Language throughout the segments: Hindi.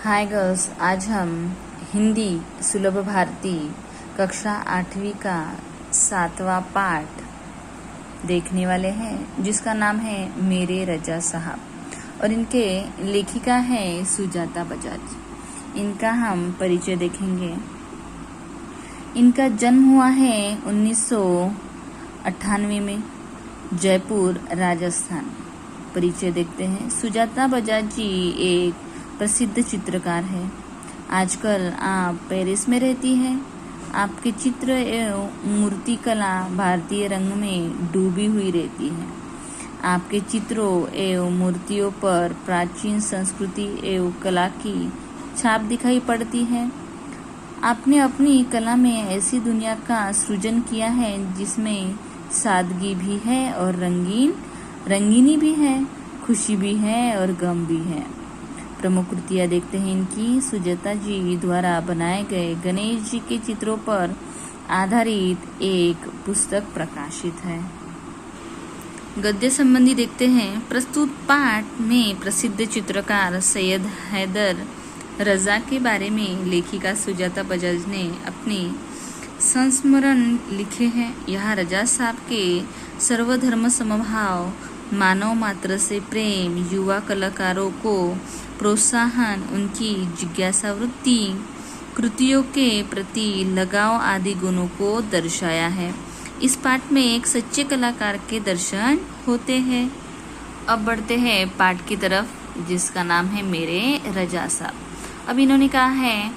हाय गर्ल्स, आज हम हिंदी सुलभ भारती कक्षा 8वीं का 7वां पाठ देखने वाले हैं, जिसका नाम है मेरे रजा साहब और इनके लेखिका है सुजाता बजाज। इनका हम परिचय देखेंगे। इनका जन्म हुआ है 1998 में जयपुर, राजस्थान। परिचय देखते हैं। सुजाता बजाज जी एक प्रसिद्ध चित्रकार है। आजकल आप पेरिस में रहती हैं। आपके चित्र एवं मूर्ति कला भारतीय रंग में डूबी हुई रहती है। आपके चित्रों एवं मूर्तियों पर प्राचीन संस्कृति एवं कला की छाप दिखाई पड़ती है। आपने अपनी कला में ऐसी दुनिया का सृजन किया है जिसमें सादगी भी है और रंगीनी भी है, खुशी भी है और गम भी है। प्रमुख कृतियाँ देखते हैं इनकी। सुजाता जी द्वारा बनाए गए गणेश जी के चित्रों पर आधारित एक पुस्तक प्रकाशित है। गद्य संबंधी देखते हैं। प्रस्तुत पाठ में प्रसिद्ध चित्रकार सैयद हैदर रजा के बारे में लेखिका सुजाता बजाज ने अपने संस्मरण लिखे हैं। यहाँ रजा साहब के सर्वधर्म समभाव, मानव मात्र से प्रेम, युवा कलाकारों को प्रोत्साहन, उनकी जिज्ञासा वृत्ति, कृतियों के प्रति लगाव आदि गुणों को दर्शाया है। इस पाठ में एक सच्चे कलाकार के दर्शन होते हैं। अब बढ़ते हैं पाठ की तरफ, जिसका नाम है मेरे रजा साहब। अब इन्होंने कहा है,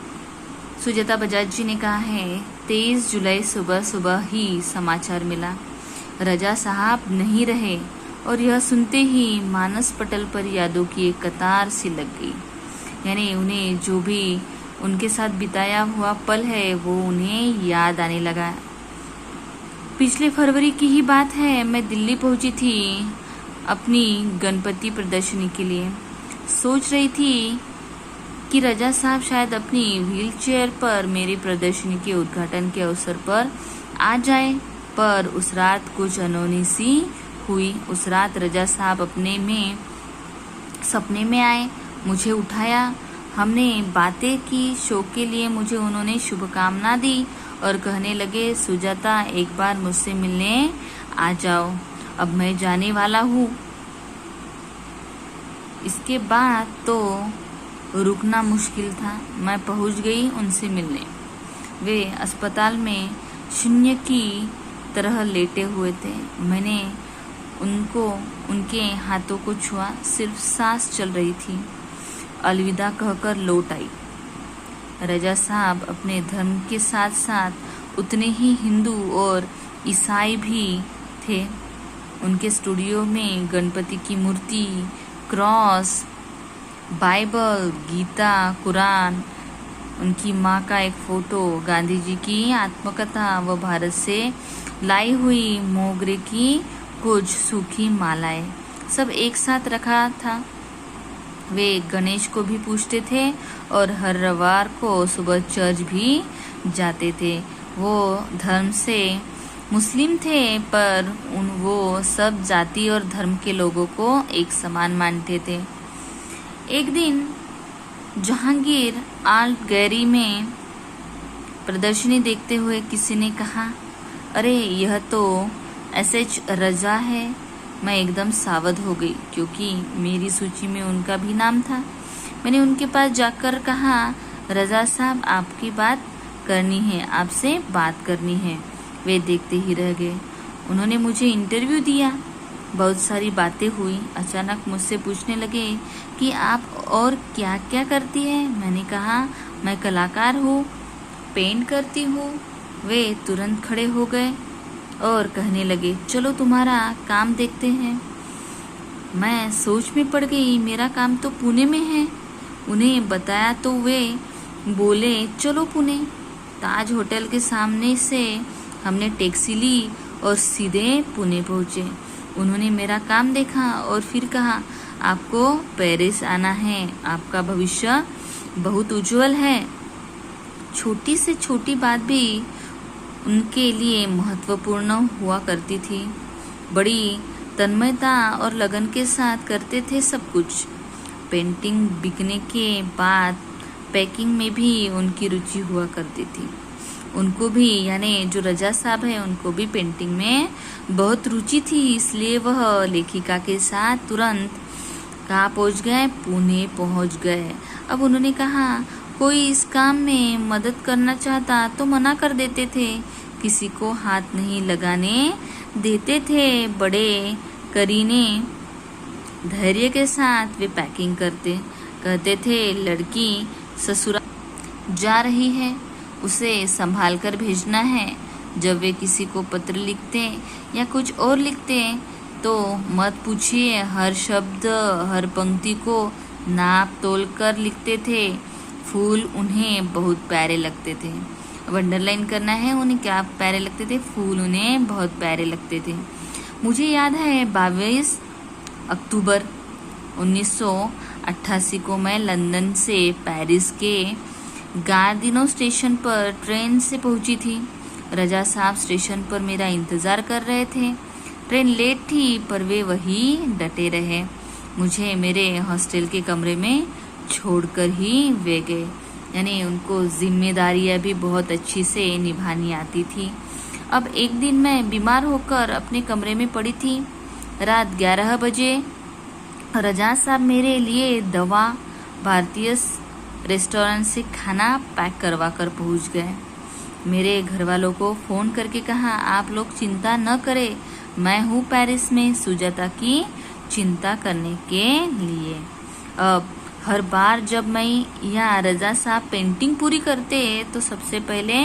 सुजाता बजाज जी ने कहा है, 23 जुलाई सुबह सुबह ही समाचार मिला, रजा साहब नहीं रहे। और यह सुनते ही मानस पटल पर यादों की एक कतार सी लग गई। यानी उन्हें जो भी उनके साथ बिताया हुआ पल है वो उन्हें याद आने लगा। पिछले फरवरी की ही बात है, मैं दिल्ली पहुंची थी अपनी गणपति प्रदर्शनी के लिए। सोच रही थी कि रजा साहब शायद अपनी व्हीलचेयर पर मेरी प्रदर्शनी के उद्घाटन के अवसर पर आ जाए, पर उस रात कुछ अनहोनी सी हुई। उस रात रजा साहब सपने में आए, मुझे उठाया, हमने बातें की। शो के लिए मुझे उन्होंने शुभकामना दी और कहने लगे, सुजाता एक बार मुझसे मिलने आ जाओ, अब मैं जाने वाला हूँ। इसके बाद तो रुकना मुश्किल था। मैं पहुँच गई उनसे मिलने। वे अस्पताल में शून्य की तरह लेटे हुए थे। मैंने उनके हाथों को छुआ, सिर्फ सांस चल रही थी। अलविदा कहकर लौट आई। रजा साहब अपने धर्म के साथ साथ उतने ही हिंदू और ईसाई भी थे। उनके स्टूडियो में गणपति की मूर्ति, क्रॉस, बाइबल, गीता, कुरान, उनकी माँ का एक फोटो, गांधी जी की आत्मकथा व भारत से लाई हुई मोगरे की कुछ सूखी मालाएं, सब एक साथ रखा था। वे गणेश को भी पूजते थे और हर रविवार को सुबह चर्च भी जाते थे। वो धर्म से मुस्लिम थे, पर वो सब जाति और धर्म के लोगों को एक समान मानते थे। एक दिन जहांगीर आर्ट गैलरी में प्रदर्शनी देखते हुए किसी ने कहा, अरे यह तो एस.एच. रजा है। मैं एकदम सावध हो गई, क्योंकि मेरी सूची में उनका भी नाम था। मैंने उनके पास जाकर कहा, रजा साहब आपकी बात करनी है, आपसे बात करनी है। वे देखते ही रह गए। उन्होंने मुझे इंटरव्यू दिया, बहुत सारी बातें हुई। अचानक मुझसे पूछने लगे कि आप और क्या क्या करती हैं। मैंने कहा, मैं कलाकार हूँ, पेंट करती हूँ। वे तुरंत खड़े हो गए और कहने लगे, चलो तुम्हारा काम देखते हैं। मैं सोच में पड़ गई, मेरा काम तो पुणे में है। उन्हें बताया तो वे बोले, चलो पुणे। ताज होटल के सामने से हमने टैक्सी ली और सीधे पुणे पहुँचे। उन्होंने मेरा काम देखा और फिर कहा, आपको पेरिस आना है, आपका भविष्य बहुत उज्जवल है। छोटी से छोटी बात भी उनके लिए महत्वपूर्ण हुआ करती थी। बड़ी तन्मयता और लगन के साथ करते थे सब कुछ। पेंटिंग बिकने के बाद पैकिंग में भी उनकी रुचि हुआ करती थी। उनको भी, यानी जो रजा साहब है, उनको भी पेंटिंग में बहुत रुचि थी, इसलिए वह लेखिका के साथ तुरंत कहाँ पहुँच गए? पुणे पहुँच गए। अब उन्होंने कहा कोई इस काम में मदद करना चाहता तो मना कर देते थे, किसी को हाथ नहीं लगाने देते थे। बड़े करीने धैर्य के साथ वे पैकिंग करते, कहते थे लड़की ससुराल जा रही है, उसे संभाल कर भेजना है। जब वे किसी को पत्र लिखते या कुछ और लिखते तो मत पूछिए, हर शब्द हर पंक्ति को नाप तोल कर लिखते थे। फूल उन्हें बहुत प्यारे लगते थे। अब अंडरलाइन करना है, उन्हें क्या प्यारे लगते थे? फूल उन्हें बहुत प्यारे लगते थे। मुझे याद है 22 अक्टूबर 1988 को मैं लंदन से पेरिस के गार्दिनो स्टेशन पर ट्रेन से पहुंची थी। रजा साहब स्टेशन पर मेरा इंतजार कर रहे थे। ट्रेन लेट थी पर वे वही डटे रहे। मुझे मेरे हॉस्टल के कमरे में छोड़कर ही वे गए, यानी उनको जिम्मेदारियां भी बहुत अच्छी से निभानी आती थी। अब एक दिन मैं बीमार होकर अपने कमरे में पड़ी थी। रात 11 बजे रजा साहब मेरे लिए दवा भारतीय रेस्टोरेंट से खाना पैक करवा कर पहुँच गए। मेरे घर वालों को फ़ोन करके कहा आप लोग चिंता न करें, मैं हूँ पेरिस में सुजाता की चिंता करने के लिए। अब हर बार जब मैं या रजा साहब पेंटिंग पूरी करते तो सबसे पहले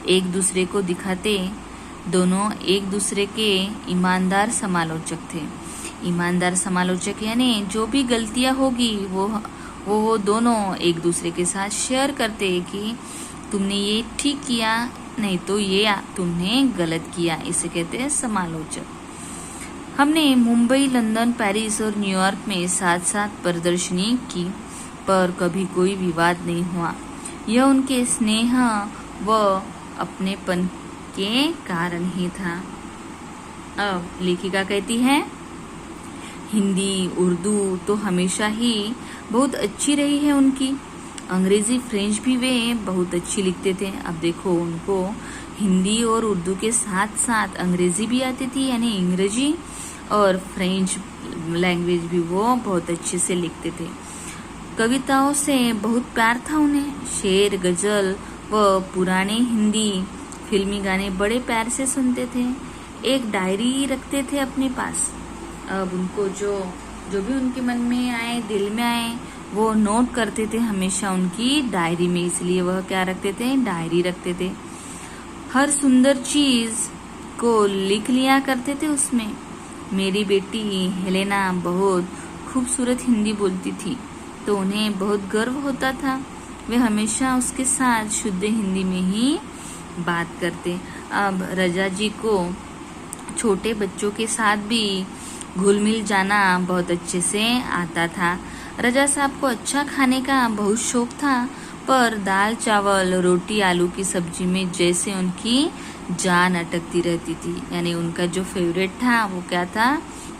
एक दूसरे को दिखाते। दोनों एक दूसरे के ईमानदार समालोचक थे। ईमानदार समालोचक यानी जो भी गलतियां होगी वो दोनों एक दूसरे के साथ शेयर करते कि तुमने ये ठीक किया, नहीं तो ये तुमने गलत किया। इसे कहते हैं समालोचक। हमने मुंबई, लंदन, पेरिस और न्यूयॉर्क में साथ साथ प्रदर्शनी की, पर कभी कोई विवाद नहीं हुआ। यह उनके स्नेह व अपनेपन के कारण ही था। अब लेखिका कहती है हिंदी, उर्दू तो हमेशा ही बहुत अच्छी रही है उनकी। अंग्रेजी, फ्रेंच भी वे बहुत अच्छी लिखते थे। अब देखो, उनको हिंदी और उर्दू के साथ साथ अंग्रेजी भी आती थी, यानी अंग्रेजी और फ्रेंच लैंग्वेज भी वो बहुत अच्छे से लिखते थे। कविताओं से बहुत प्यार था उन्हें। शेर, गजल व पुराने हिंदी फिल्मी गाने बड़े प्यार से सुनते थे। एक डायरी रखते थे अपने पास। अब उनको जो भी उनके मन में आए, दिल में आए, वो नोट करते थे हमेशा उनकी डायरी में। इसलिए वह क्या रखते थे? डायरी रखते थे। हर सुंदर चीज को लिख लिया करते थे उसमें। मेरी बेटी हेलेना बहुत खूबसूरत हिंदी बोलती थी तो उन्हें बहुत गर्व होता था। वे हमेशा उसके साथ शुद्ध हिंदी में ही बात करते। अब रजा जी को छोटे बच्चों के साथ भी घुल मिल जाना बहुत अच्छे से आता था। रजा साहब को अच्छा खाने का बहुत शौक था, पर दाल चावल रोटी आलू की सब्जी में जैसे उनकी जान अटकती रहती थी। यानी उनका जो फेवरेट था वो क्या था?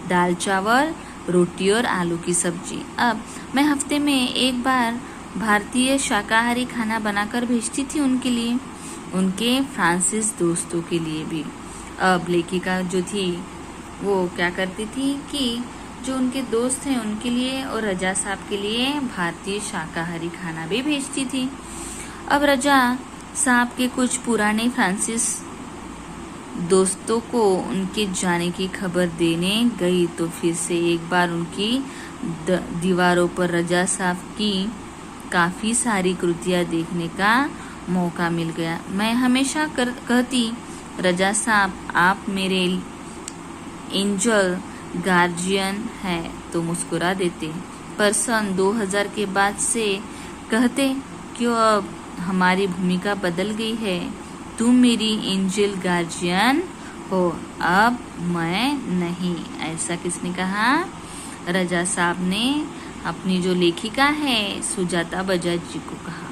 दाल चावल रोटी और आलू की सब्जी। अब मैं हफ्ते में एक बार भारतीय शाकाहारी खाना बनाकर भेजती थी उनके लिए, उनके फ्रांसीस दोस्तों के लिए भी। अब लेखिका जो थी वो क्या करती थी कि जो उनके दोस्त हैं उनके लिए और रजा साहब के लिए भारतीय शाकाहारी खाना भी भेजती थी। अब रजा साहब के कुछ पुराने फ्रांसीस दोस्तों को उनके जाने की खबर देने गई तो फिर से एक बार उनकी दीवारों पर रजा साहब की काफ़ी सारी कृतियाँ देखने का मौका मिल गया। मैं हमेशा कहती रजा साहब आप मेरे एंजल गार्जियन है तो मुस्कुरा देते, पर सन 2000 के बाद से कहते क्यों अब हमारी भूमिका बदल गई है, तुम मेरी एंजल गार्जियन हो, अब मैं नहीं। ऐसा किसने कहा? रजा साहब ने अपनी जो लेखिका है सुजाता बजाज जी को कहा।